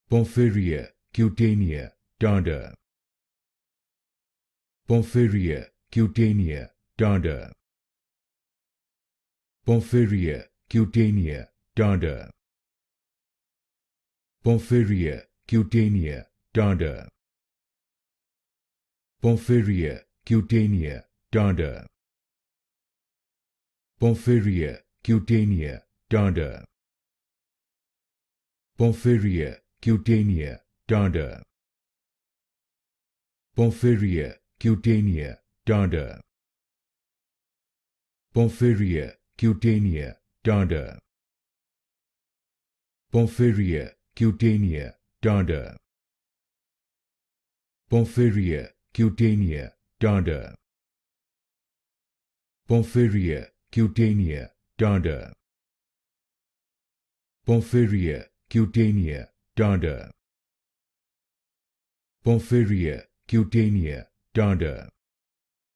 Porphyria Cutanea Tarda. Porphyria Cutanea Tarda. Porphyria Cutanea Tarda. Porphyria Cutanea Tarda. Porphyria Cutanea Tarda. Porphyria Cutanea Tarda. Porphyria Cutanea Tarda. Porphyria Cutanea Tarda. Porphyria Cutanea Tarda. Porphyria Cutanea Tarda. Porphyria Cutanea Tarda. Porphyria Cutanea Tarda. Porphyria Cutanea Tarda. Porphyria Cutanea Tarda.